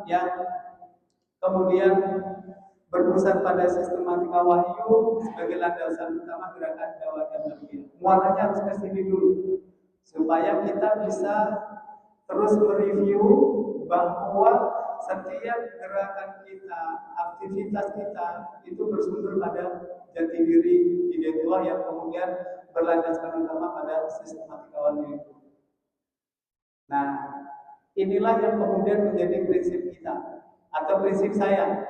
yang kemudian berpusat pada sistematika wahyu sebagai landasan utama gerakan dakwah dan tarbiyah. Muaranya harus ke sini dulu supaya kita bisa terus mereview bahwa setiap gerakan kita, aktivitas kita itu bersumber pada jati diri Hidayatullah yang kemudian berlandaskan utama pada sistematika wahyu itu. Nah, inilah yang kemudian menjadi prinsip kita atau prinsip saya.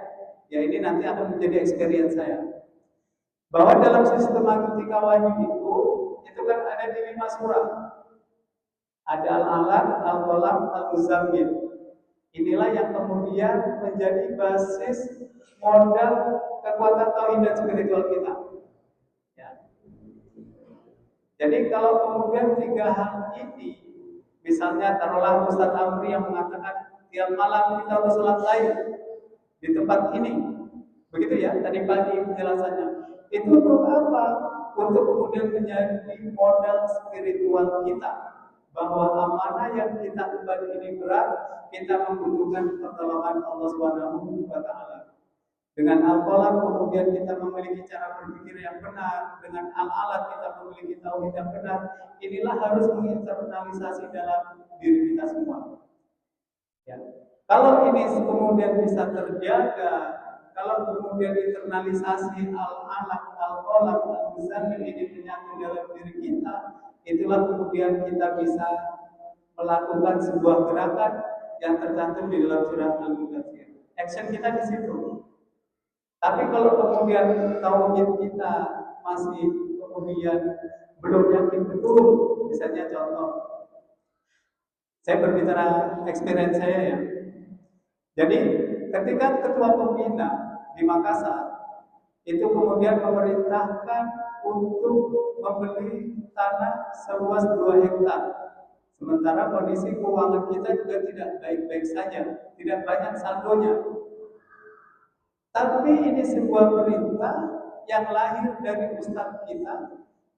Ya, ini nanti akan menjadi experience saya. Bahwa dalam sistematika wahyu itu kan ada di 5 surah. Ada Al-Alaq, Al-Qalam, Al-Muzammil. Inilah yang kemudian menjadi basis modal kekuatan tauhid dan spiritual kita. Ya. Jadi kalau kemudian 3 hal ini, misalnya taruhlah Ustaz Amri yang mengatakan tiap malam kita harus sholat lain di tempat ini, begitu ya tadi pagi penjelasannya. Itu untuk apa? Untuk kemudian menjadi modal spiritual kita, bahwa amanah yang kita emban ini berat, kita membutuhkan pertolongan Allah Subhanahu wa Ta'ala. Dengan Al-Qalam kemudian kita memiliki cara berpikir yang benar, dengan Al-Alaq kita memiliki tauhid yang benar. Inilah harus menginternalisasi dalam diri kita semua. Ya. Kalau ini kemudian bisa terjaga, kalau kemudian internalisasi Al-Alaq, Al-Qalam, Al-Muzammil ini menyatu dalam diri kita, itulah kemudian kita bisa melakukan sebuah gerakan yang tercantum di dalam surat Al-Mudaththir. Action kita di situ. Tapi kalau kemudian tauhid kita masih kemudian belum yakin betul, misalnya contoh, saya berbicara experience saya ya. Jadi ketika ketua pembina di Makassar itu kemudian memerintahkan untuk membeli tanah seluas 2 hektar. Sementara kondisi keuangan kita juga tidak baik-baik saja, tidak banyak saldonya. Tapi ini sebuah perintah yang lahir dari ustaz kita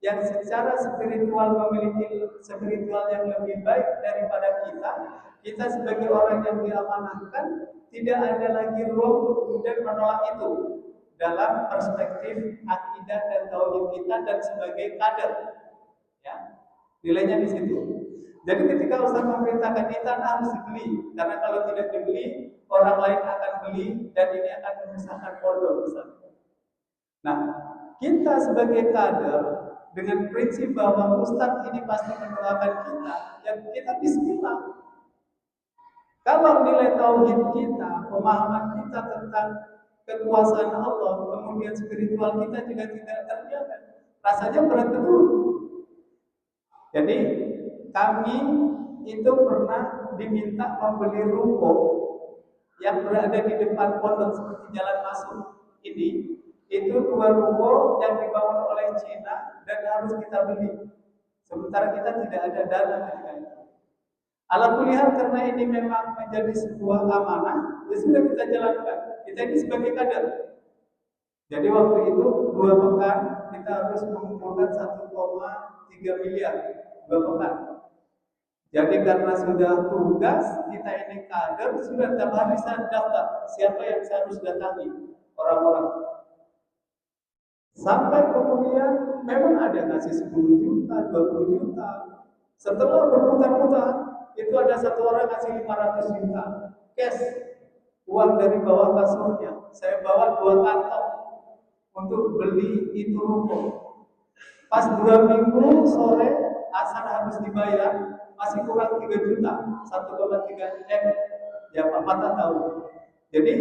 yang secara spiritual memiliki spiritual yang lebih baik daripada kita. Kita sebagai orang yang diamanahkan tidak ada lagi ruang untuk kemudian menolak itu dalam perspektif akidah dan tauhid kita dan sebagai kader. Ya, nilainya di situ. Jadi ketika Ustaz memerintahkan kita harus dibeli, karena kalau tidak dibeli orang lain akan beli dan ini akan menyusahkan pondok misalnya. Nah, kita sebagai kader dengan prinsip bahwa Ustaz ini pasti mendoakan kita, yang kita bismillah. Kalau nilai tauhid kita, pemahaman kita tentang kekuasaan Allah, kemudian spiritual kita juga tidak terjaga, rasanya berat betul. Jadi kami itu pernah diminta membeli ruko yang berada di depan pondok seperti jalan masuk ini. Itu 2 ruko yang dibangun oleh Cina dan harus kita beli. Sementara kita tidak ada dana ketika itu. Ala kulihal karena ini memang menjadi sebuah amanah, ya sudah kita jalankan. Kita ini sebagai kader. Jadi waktu itu 2 pekan kita harus mengumpulkan 1,3 miliar 2 pekan. Jadi karena sudah tugas, kita ini kader, sudah tiap hari saya daftar siapa yang saya harus datangi, orang-orang. Sampai kemudian memang ada ngasih 10 juta, 20 juta. Setelah berputar-putar, itu ada satu orang ngasih 500 juta cash, uang dari bawah kasurnya. Saya bawa 2 kantong untuk beli itu ruko. Pas 2 minggu sore asar habis dibayar, masih kurang 3 juta, 1,3 M. Ya Pak Mata tahu. Jadi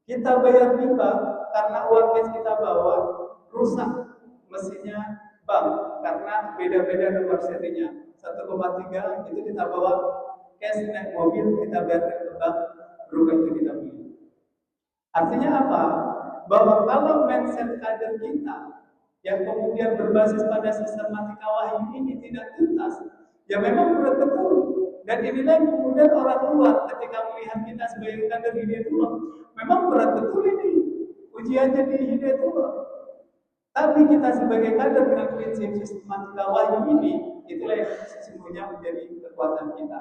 kita bayar riba karena uang cash kita bawa rusak mesinnya bank karena beda-beda nomor serinya. 1,3 itu kita bawa cash naik mobil, kita bayar ke bank, rumah itu kita beli. Artinya apa? Bahwa kalau mindset kader kita yang kemudian berbasis pada sistematika wahyu ini tidak tuntas, ya memang berat betul. Dan inilah kemudian orang luar ketika melihat kita sebagai kader Hidayatullah, memang berat betul ini ujiannya di Hidayatullah. Tapi kita sebagai kader dengan prinsip sistematika wahyu ini, itulah yang sesungguhnya menjadi kekuatan kita.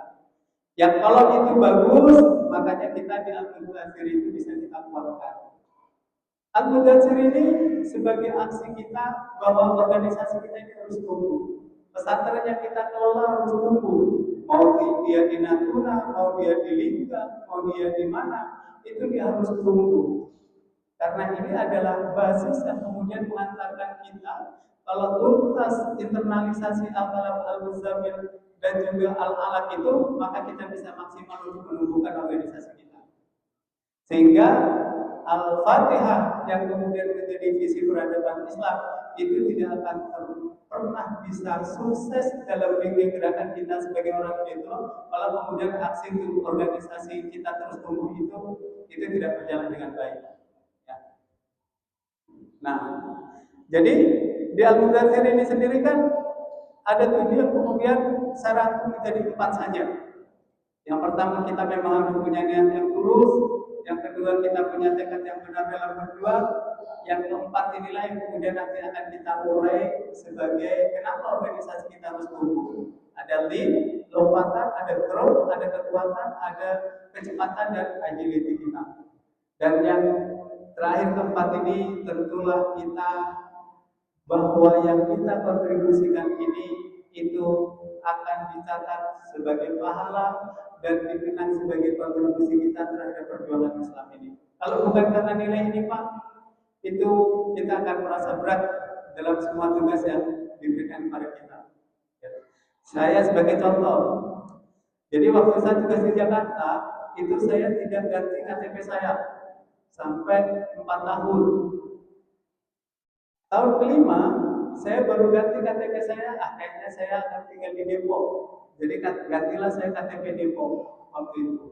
Yang kalau itu bagus, maka makanya kita di Al-Mudaththir itu bisa kita kuatkan. Al-Mudaththir ini sebagai aksi kita bahwa organisasi kita ini harus tumbuh. Pesantren yang kita kelola harus tumbuh. Mau dia di Natuna, mau dia di Lingga, mau dia di mana, itu dia harus tumbuh. Karena ini adalah basis yang kemudian mengantarkan kita kalau tuntas internalisasi al-kalam al-muzamil dan juga al-alaq itu, maka kita bisa maksimal untuk menumbuhkan organisasi kita. Sehingga Al-Fatihah yang kemudian menjadi visi peradaban Islam itu tidak akan pernah bisa sukses dalam bikin gerakan kita sebagai orang itu kalau kemudian aksi untuk organisasi kita terus tumbuh itu tidak berjalan dengan baik. Ya. Nah, jadi di Al-Mudaththir ini sendiri kan ada 7 yang kemudian saya rangkum menjadi 4 saja. Yang pertama kita memang harus punya niat yang tulus, yang kedua kita punya tekad yang benar dalam berjuang, yang keempat inilah yang kemudian nanti akan kita urai sebagai kenapa organisasi kita harus tumbuh. Ada lead, lompatan, ada growth, ada kekuatan, ada kecepatan dan agility kita. Dan yang terakhir keempat ini tentulah kita bahwa yang kita kontribusikan ini itu akan dicatat sebagai pahala dan dikenang sebagai kontribusi kita terhadap perjuangan Islam ini. Kalau bukan karena nilai ini Pak, itu kita akan merasa berat dalam semua tugas yang diberikan kepada kita. Saya sebagai contoh, jadi waktu saya tugas di Jakarta, itu saya tidak ganti KTP saya sampai 4 tahun. Tahun kelima, saya baru ganti KTP saya, kayaknya saya akan tinggal di Depok. Jadi gantilah saya KTP Depok waktu itu.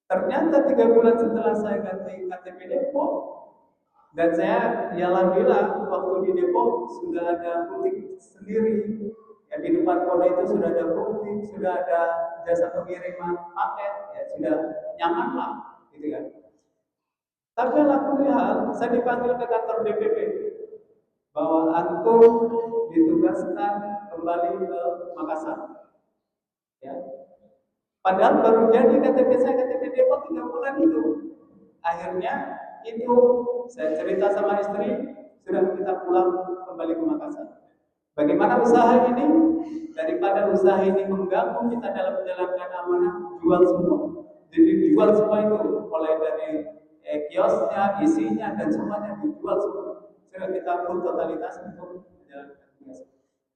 Ternyata 3 bulan setelah saya ganti KTP Depok, dan saya ya alhamdulillah waktu di Depok sudah ada butik sendiri. Ya, di depan kota itu sudah ada butik, sudah ada jasa pengiriman paket, ya sudah nyaman lah, gitu kan. Tapi alhamdulillah saya dipanggil ke kantor DPP bahwa antum ditugaskan kembali ke Makassar. Ya. Padahal baru jadi KTP saya KTP Depok 3 bulan itu. Akhirnya itu saya cerita sama istri, sudah kita pulang kembali ke Makassar. Bagaimana usaha ini? Daripada usaha ini mengganggu kita dalam menjalankan amanah, jual semua. Jadi dijual semua itu, mulai dari kiosnya, isinya, dan semuanya dijual semua. Sudah kita full totalitas untuk menjalankan tugas.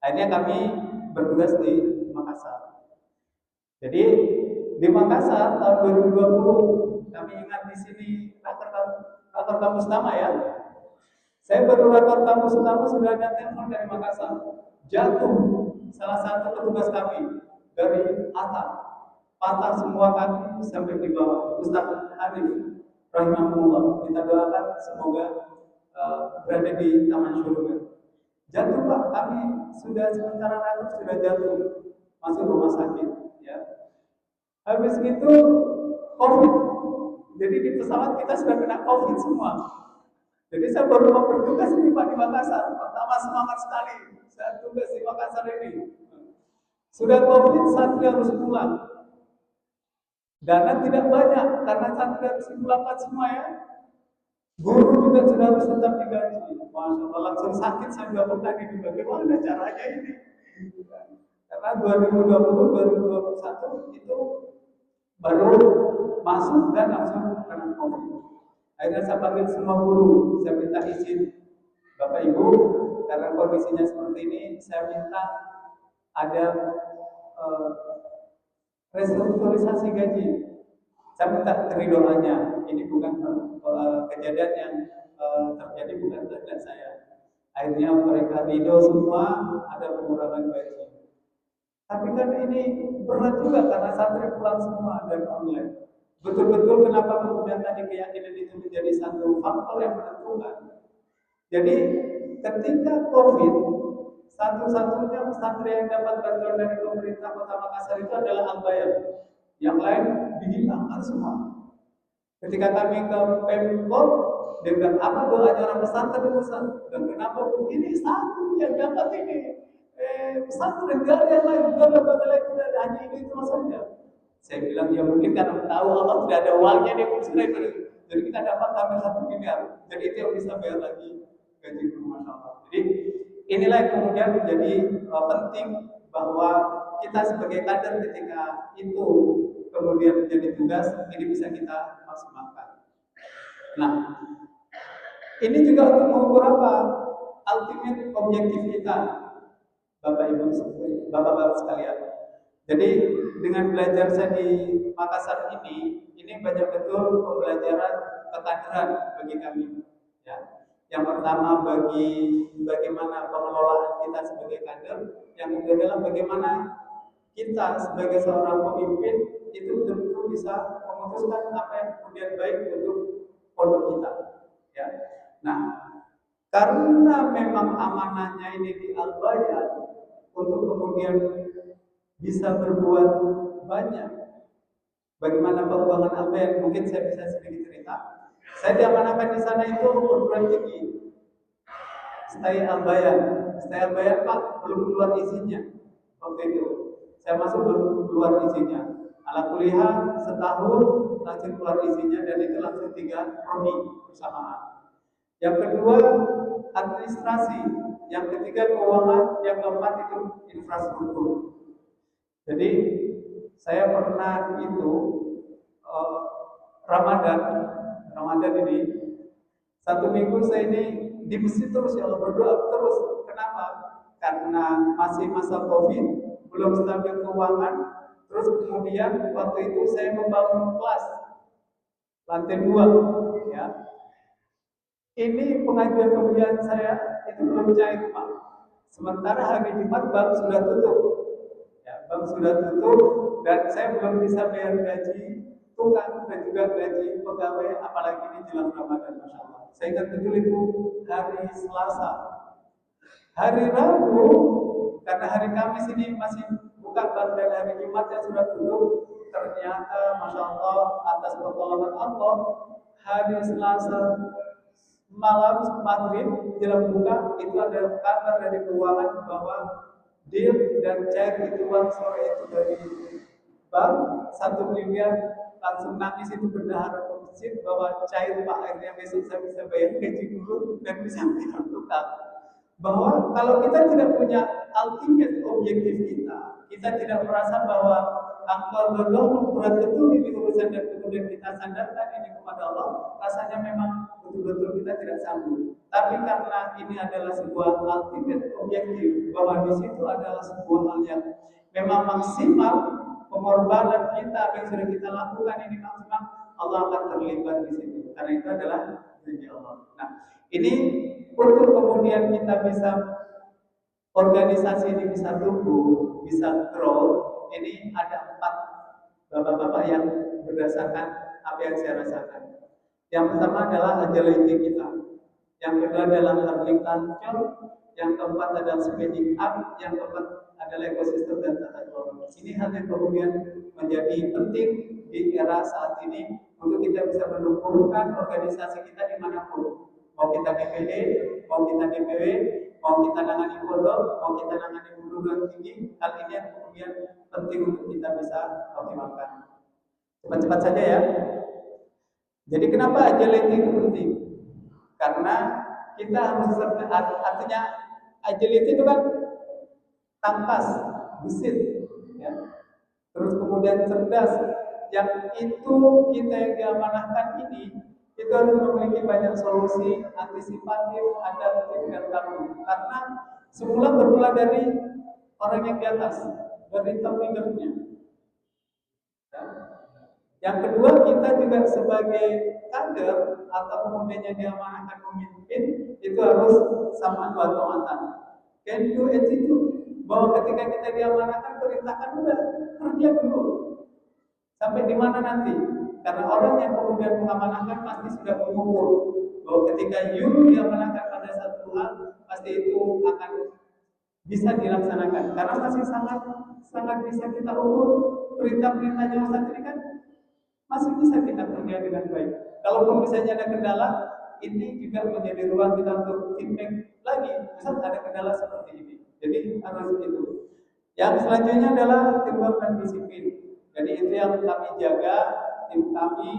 Akhirnya kami bertugas di Makassar. Jadi di Makassar tahun 2020 kami ingat di sini rakor kampus utama ya. Saya baru rakor kampus utama sudah ada telepon dari Makassar. Jatuh salah satu petugas kami dari atap, patah semua kaki sampai di bawah. Ustaz Arif rahimahullah, kita doakan semoga berada di taman surga. Jatuh Pak, kami sudah sementara rakor sudah jatuh masuk rumah sakit ya. Habis itu COVID. Jadi di pesawat kita sudah kena COVID semua. Jadi saya baru mau bertugas di Makassar. Pertama semangat sekali. Saya tugas di Makassar ini. Sudah COVID, santri harus pulang. Dana tidak banyak karena santri harus dipulangkan semua ya. Guru juga sudah harus tetap digaji. Masya Allah, langsung sakit saya gabungkan ini. Bagaimana caranya ini? Karena 2020-2021 itu baru masuk dan langsung kena COVID. Akhirnya saya panggil semua guru, saya minta izin Bapak Ibu, karena kondisinya seperti ini, saya minta ada restrukturisasi gaji. Saya minta keridoannya. Ini bukan kejadian yang terjadi bukan kehendak saya. Akhirnya mereka ridho semua, ada pengurangan gaji. Tapi kan ini berat juga karena santri pulang semua dan online. Betul-betul kenapa kemudian tadi keyakinan itu menjadi satu faktor yang menentukan. Jadi ketika COVID, satu-satunya santri yang dapat bantuan dari pemerintah Kota Makassar itu adalah Al-Bayan. Yang lain dihilangkan semua. Ketika kami ke Pemkot, dia bilang apa doanya orang pesantren Ustaz? Dan kenapa begini satu yang dapat ini? Pesantren gak ada yang lain, gak ada lain, tidak ada hanya itu saja. Saya bilang ya mungkin karena tahu Allah tidak ada uangnya dia sudah itu. Jadi kita dapat tambah 1 miliar. Jadi itu yang bisa bayar lagi gaji guru, masya Allah. Jadi inilah yang kemudian menjadi penting bahwa kita sebagai kader ketika itu kemudian menjadi tugas ini bisa kita maksimalkan. Nah, ini juga untuk mengukur apa? Ultimate objektif kita, Bapak Ibu, Bapak-bapak sekalian. Jadi dengan belajar saya di Makassar ini banyak betul pembelajaran kekaderan bagi kami. Ya. Yang pertama bagaimana pengelolaan kita sebagai kader, yang kedua adalah bagaimana kita sebagai seorang pemimpin itu betul-betul bisa memutuskan apa yang kemudian baik untuk pondok kita. Ya. Nah, karena memang amanahnya ini di Al-Bayan untuk kemudian bisa berbuat banyak. Bagaimana pengembangan Al-Bayan? Mungkin saya bisa sedikit cerita. Saya diamanahkan di sana itu perguruan tinggi. Stay Al-Bayan. Stay Al-Bayan Pak belum keluar izinnya waktu itu. Saya masuk belum keluar izinnya. Ala kuliah setahun langsung keluar izinnya dan itu langsung 3 prodi bersamaan. Yang kedua administrasi, yang ketiga keuangan, yang keempat itu infrastruktur. Jadi saya pernah itu Ramadan ini 1 minggu saya ini di masjid terus ya Allah, berdoa terus. Kenapa? Karena masih masa COVID, belum stabil keuangan. Terus kemudian waktu itu saya membangun kelas lantai 2, ya. Ini pengajian saya itu belum cair Pak. Sementara hari Jumat bank sudah tutup. Ya, bank sudah tutup dan saya belum bisa bayar gaji tukang dan juga gaji pegawai apalagi ini jelang Ramadan, masya Allah. Saya ingat betul itu hari Selasa. Hari Rabu karena hari Kamis ini masih buka bank dan hari Jumat yang sudah tutup. Ternyata masya Allah atas pertolongan Allah hari Selasa malam maghrib menjelang buka itu ada kabar dari keuangan bahwa deal dan cair itu uang sore itu dari bank 1 miliar. Langsung nangis itu berdahara ke masjid bahwa cair Pak, akhirnya besok saya bisa bayar gaji guru dan bisa bayar tukang. Bahwa kalau kita tidak punya ultimate objektif kita tidak merasa bahwa angka Allah berat betul ini urusan dan kemudian kita sandarkan ini kepada Allah, rasanya memang betul-betul kita tidak sanggup. Tapi karena ini adalah sebuah ultimate objektif, bahwa di situ adalah sebuah hal yang memang maksimal, pengorbanan kita apa yang sudah kita lakukan ini maksimal, Allah akan terlibat di situ. Karena itu adalah janji Allah. Nah, ini untuk kemudian kita bisa organisasi ini bisa tumbuh, bisa grow. Ini ada 4 bapak-bapak yang berdasarkan apa yang saya rasakan. Yang pertama adalah agility kita. Yang kedua adalah learning culture. Yang keempat adalah speeding up. Yang keempat adalah ekosistem dan tata kelola. Ini hal yang kemudian menjadi penting di era saat ini untuk kita bisa menumbuhkan organisasi kita dimanapun. Mau kita DPD, mau kita DPW, mau kita nangani pondok, mau kita nangani perguruan tinggi, hal ini yang kemudian penting untuk kita bisa optimalkan. Cepat-cepat saja ya. Jadi kenapa agility itu penting? Karena kita harus artinya agility itu kan tangkas, gesit, ya. Terus kemudian cerdas. Yang itu kita yang diamanahkan ini itu harus memiliki banyak solusi antisipatif, adaptif dan tangguh. Karena semula bermula dari orang yang di atas, dari top leadernya. Ya. Yang kedua, kita juga sebagai kader atau kemudian yang diamanahkan pemimpin itu harus sama wa ta'atan. Can do attitude, bahwa ketika kita diamanahkan perintahkan udah kerja dulu. Sampai di mana nanti? Karena orang yang kemudian mengamanahkan pasti sudah mengukur bahwa ketika you diamanahkan pada satu hal, pasti itu akan bisa dilaksanakan. Karena masih sangat bisa kita ukur perintah-perintahnya Ustaz ini kan masih bisa kita kerja dengan baik. Kalaupun misalnya ada kendala, ini juga menjadi ruang kita untuk feedback lagi. Misal ada kendala seperti ini, jadi harus itu. Yang selanjutnya adalah teamwork dan disiplin. Jadi itu yang kami jaga, tim kami.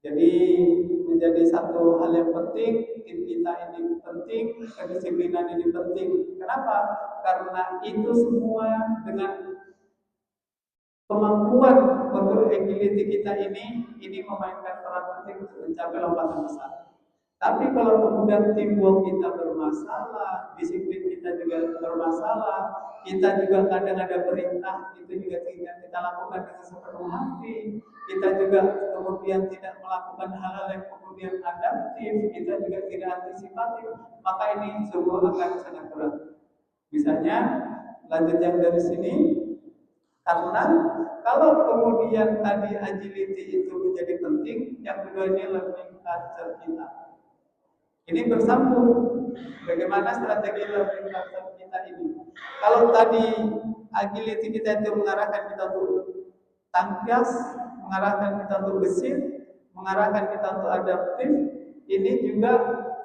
Jadi menjadi satu hal yang penting, tim kita ini penting, kedisiplinan ini penting. Kenapa? Karena itu semua dengan kemampuan untuk agility kita ini memainkan peran penting untuk mencapai lompatan besar. Tapi kalau kemudian teamwork kita bermasalah, disiplin kita juga bermasalah, kita juga kadang ada perintah, itu juga tidak kita lakukan dengan sepenuh hati, kita juga kemudian tidak melakukan hal-hal yang kemudian adaptif, kita juga tidak antisipatif, maka ini semua akan sangat berat. Misalnya, lanjut yang dari sini, karena kalau kemudian tadi agility itu menjadi penting, yang kedua ini learning culture kita. Ini bersambung. Bagaimana strategi learning culture kita ini? Kalau tadi agility kita itu mengarahkan kita untuk tangkas, mengarahkan kita untuk gesit, mengarahkan kita untuk adaptif, ini juga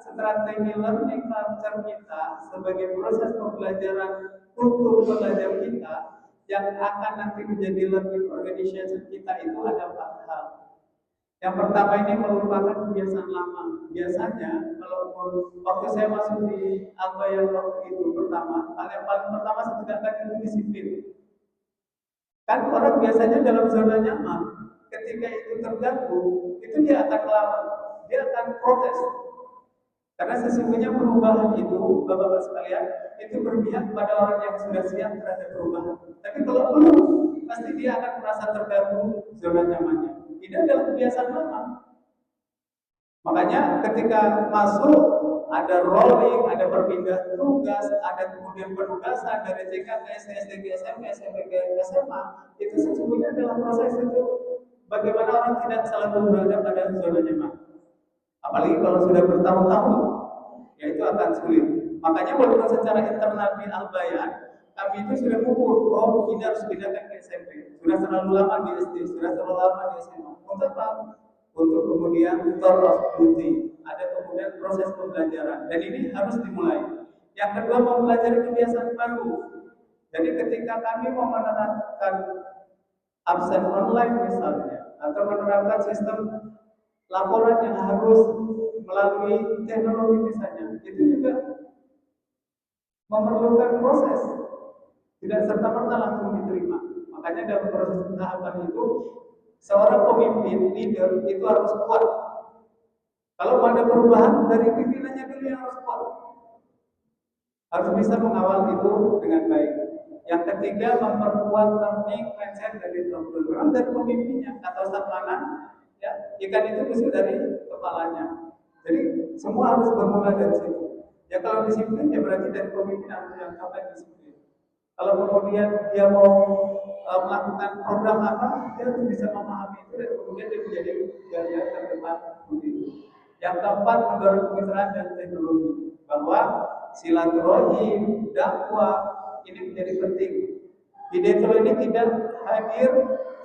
strategi learning culture kita sebagai proses pembelajaran kultur belajar kita yang akan nanti menjadi learning organization kita itu ada 4 hal. Yang pertama ini merupakan kebiasaan lama. Biasanya kalau waktu saya masuk di Albaya waktu itu pertama, hal yang paling pertama saya tegakkan itu disiplin. Kan orang biasanya dalam zona nyaman, ketika itu terganggu, itu dia akan melawan, dia akan protes. Karena sesungguhnya perubahan itu, Bapak-Bapak sekalian, itu berpihak pada orang yang sudah siap terhadap perubahan. Tapi kalau belum, pasti dia akan merasa terganggu zona nyamannya. Ini adalah kebiasaan lama. Makanya ketika masuk ada rolling, ada perpindahan tugas, ada kemudian penugasan dari TK ke SD, SD ke SMP, SMP ke SMA, itu sesungguhnya adalah proses itu bagaimana orang tidak selalu berada pada zona nyaman. Apalagi kalau sudah bertahun-tahun, ya itu akan sulit. Makanya walaupun secara internal di Albayan, kami itu sudah mengukur, oh ini harus pindahkan ke SMP. Sudah terlalu lama di SD, sudah terlalu lama di SMA. Untuk apa? Untuk kemudian tour of duty. Ada kemudian proses pembelajaran. Dan ini harus dimulai. Yang kedua, mempelajari kebiasaan baru. Jadi ketika kami mau menerapkan absen online misalnya, atau menerapkan sistem laporan yang harus melalui teknologi misalnya, itu juga memerlukan proses, tidak serta-merta langsung diterima. Makanya dalam proses tahapan itu, seorang pemimpin, leader itu harus kuat. Kalau ada perubahan dari pimpinannya dulu yang harus kuat, harus bisa mengawal itu dengan baik. Yang ketiga, memperkuat learning mindset dari teman-teman dari pemimpinnya atau staflanan. Ya, ikan itu busuk dari kepalanya. Jadi semua harus bermula dari situ. Ya kalau disiplin ya berarti dari pemimpinan yang sampai disiplin. Kalau kemudian dia mau melakukan program apa, dia harus bisa memahami itu dan kemudian dia menjadi garda terdepan begitu. Yang keempat, mendorong kemitraan dan teknologi, bahwa silaturahim, dakwah ini menjadi penting. Ide ini tidak hadir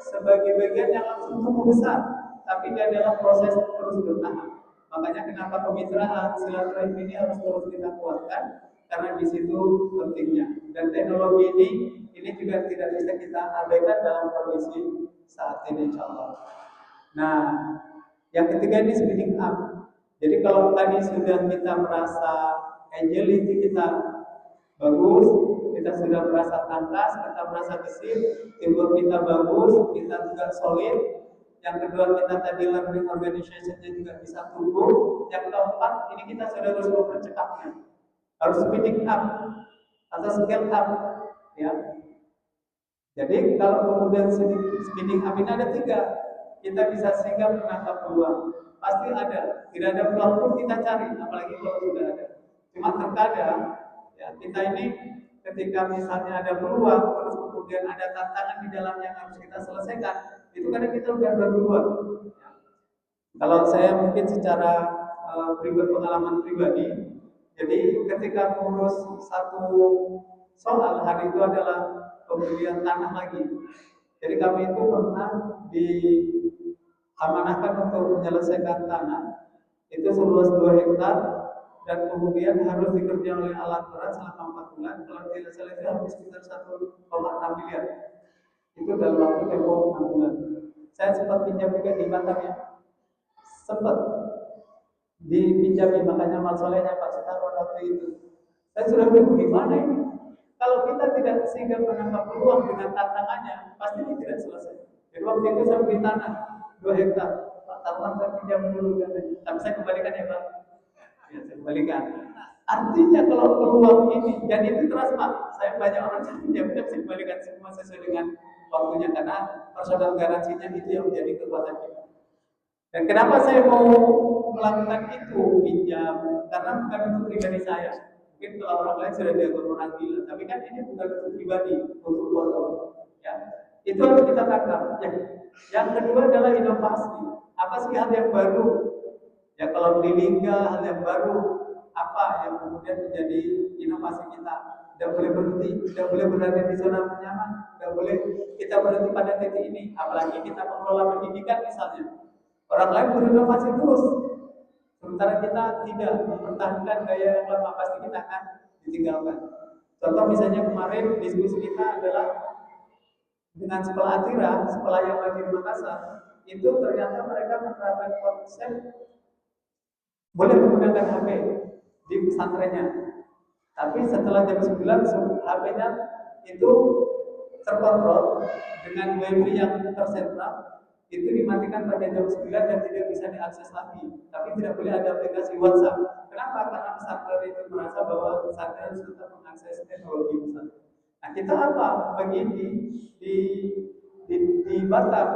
sebagai bagian yang langsung tumbuh besar, tapi dia adalah proses terus bertahap. Makanya kenapa kemitraan, silaturahim ini harus terus kita kuatkan, karena di situ pentingnya. Dan teknologi ini juga tidak bisa kita abaikan dalam kondisi saat ini, insya Allah. Nah, yang ketiga ini speeding up. Jadi kalau tadi sudah kita merasa agility kita bagus, kita sudah merasa tangkas, kita merasa gesit, teamwork kita bagus, kita juga solid. Yang kedua kita tadi learning organization-nya juga bisa tumbuh. Yang keempat ini kita sudah harus mempercepatnya, harus speeding up atau scale up, ya. Jadi kalau kemudian speeding up ini ada 3, kita bisa sehingga menangkap peluang. Pasti ada, tidak ada peluang pun kita cari, apalagi kalau sudah ada. Cuma terkadang ya kita ini ketika misalnya ada peluang, terus kemudian ada tantangan di dalam yang harus kita selesaikan, itu kadang kita udah berduluan. Ya. Kalau saya mungkin secara pengalaman pribadi, jadi ketika mengurus satu soal hari itu adalah pembelian tanah lagi. Jadi kami itu pernah diamanahkan untuk menyelesaikan tanah itu seluas 2 hektar dan kemudian harus dikerjakan oleh alat berat selama 4 bulan. Kalau tidak salah itu habis sekitar 1,6 miliar. Itu dalam waktu tempo 6 bulan. Saya sempat pinjam juga di Batam ya, sempat dipinjami, makanya masalahnya Pak Sutarno waktu itu. Saya sudah bingung gimana ini. Kalau kita tidak sehingga menangkap peluang dengan tantangannya, pasti ini tidak selesai. Jadi waktu itu saya beli tanah 2 hektar. Pak Tarwan saya pinjam dulu katanya. Tapi saya kembalikan ya Pak. Ya, saya kembalikan. Artinya kalau peluang ini, dan itu terus Pak, saya banyak orang yang pinjam, saya kembalikan semua sesuai dengan waktunya karena persoalan garansinya itu yang menjadi kekuatan kita. Dan kenapa saya mau melakukan itu pinjam? Karena bukan untuk pribadi saya. Mungkin kalau orang lain sudah dianggap orang gila, tapi kan ini bukan untuk pribadi, untuk keluarga. Ya, itu harus kita tangkap. Ya. Yang kedua adalah inovasi. Apa sih hal yang baru? Ya kalau di Lingga hal yang baru apa yang kemudian menjadi inovasi kita? Tidak boleh berhenti, tidak boleh berada di zona nyaman, tidak boleh kita berhenti pada titik ini. Apalagi kita mengelola pendidikan misalnya. Orang lain berinovasi terus, sementara kita tidak mempertahankan gaya yang lama, pasti kita akan ditinggalkan. Contoh misalnya kemarin diskusi kita adalah dengan sekolah Atira, sekolah yang lagi di Makassar, itu ternyata mereka menerapkan konsep boleh menggunakan HP di pesantrennya. Tapi setelah jam 9 HP-nya itu terkontrol dengan wifi yang tersentral, itu dimatikan pada jam 9 dan tidak bisa diakses lagi. Tapi tidak boleh ada aplikasi WhatsApp. Kenapa? Karena pesantren itu merasa bahwa pesantren harus tetap mengakses teknologi misalnya. Nah kita apa? Begini di Batam.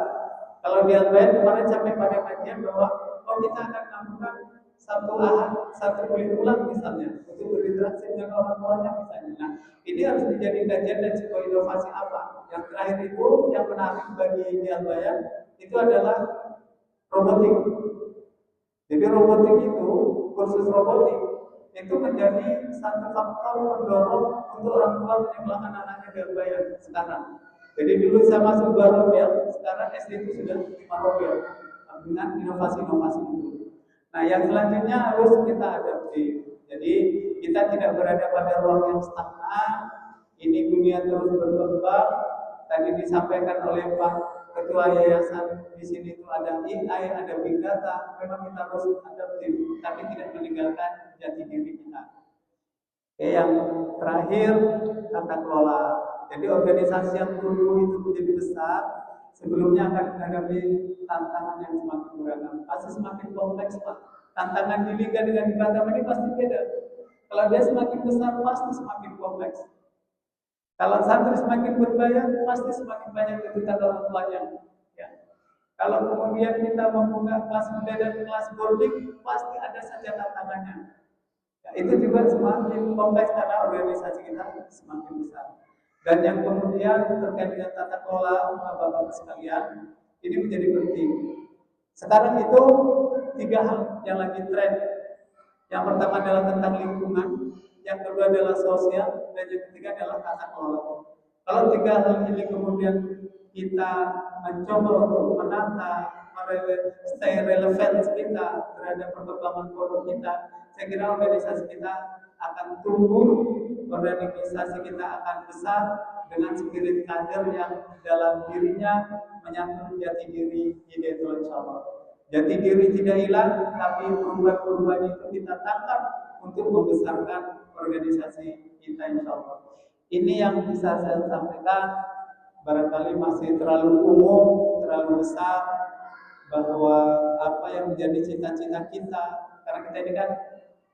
Kalau di Albayan kemarin sampai pada kajian bahwa kita akan melakukan satu ahad, satu kulit ulang misalnya untuk berinteraksi dengan orang tuanya misalnya. Nah, ini harus menjadi kajian dan sebuah inovasi apa. Yang terakhir itu yang menarik bagi di Albayan itu adalah robotik. Jadi robotik itu, kursus robotik itu menjadi satu faktor pendorong untuk orang tua menyekolahkan anaknya di Albayan sekarang. Jadi dulu saya masuk 2 Robel, sekarang SD itu sudah 5 Robel dengan inovasi-inovasi itu. Nah, yang selanjutnya harus kita adaptif. Jadi kita tidak berada pada ruang yang stagnan. Ini dunia terus berkembang. Tadi disampaikan oleh Pak Ketua Yayasan di sini itu ada AI, ada Big Data. Memang kita harus adaptif, tapi tidak meninggalkan jati diri kita. Oke, yang terakhir tata kelola. Jadi organisasi yang tumbuh itu menjadi besar, sebelumnya akan menghadapi tantangan yang semakin beragam, pasti semakin kompleks Pak. Tantangan di Liga dengan di Batam ini pasti beda. Kalau dia semakin besar, pasti semakin kompleks. Kalau santri semakin berbayar, pasti semakin banyak tuntutan orang tuanya. Ya. Kalau kemudian kita membuka kelas muda dan kelas boarding, pasti ada saja tantangannya. Ya, itu juga semakin kompleks karena organisasi kita semakin besar. Dan yang kemudian terkait dengan tata kelola bapak-bapak sekalian, ini menjadi penting. Sekarang itu 3 hal yang lagi tren. Yang pertama adalah tentang lingkungan, yang kedua adalah sosial, dan yang ketiga adalah tata kelola. Kalau 3 hal ini kemudian kita mencoba untuk menata, stay relevant kita terhadap perkembangan produk kita, saya kira organisasi kita akan tumbuh, organisasi kita akan besar dengan spirit kader yang dalam dirinya menyatu jati diri Hidayatul Insya Jati diri tidak hilang, tapi perubahan-perubahan itu kita tangkap untuk membesarkan organisasi kita insya Allah. Ini yang bisa saya sampaikan, barangkali masih terlalu umum, terlalu besar, bahwa apa yang menjadi cita-cita kita, karena kita ini kan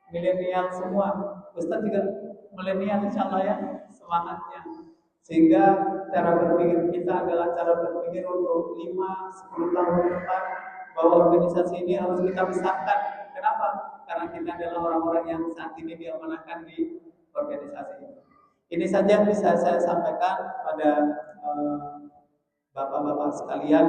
milenial semua, Ustaz juga milenial insya Allah ya, semangatnya. Sehingga cara berpikir kita adalah cara berpikir untuk 5-10 tahun ke depan, bahwa organisasi ini harus kita besarkan. Kenapa? Karena kita adalah orang-orang yang saat ini diamanahkan di organisasi ini. Ini saja yang bisa saya sampaikan pada bapak-bapak sekalian.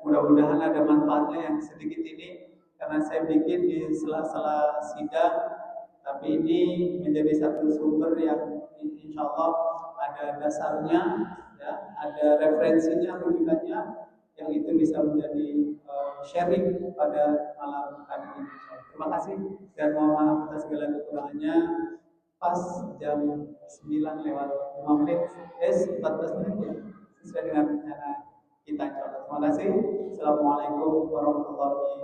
Mudah-mudahan ada manfaatnya yang sedikit ini, karena saya bikin di sela-sela sidang, tapi ini menjadi satu sumber yang insya Allah ada dasarnya, ya, ada referensinya, rujukannya, yang itu bisa menjadi sharing pada malam hari ini. Terima kasih dan mohon maaf atas segala kekurangannya. Pas jam 9 lewat 5 menit, 14 menit ya. sesuai dengan rencana kita. Terima kasih. Assalamualaikum warahmatullahi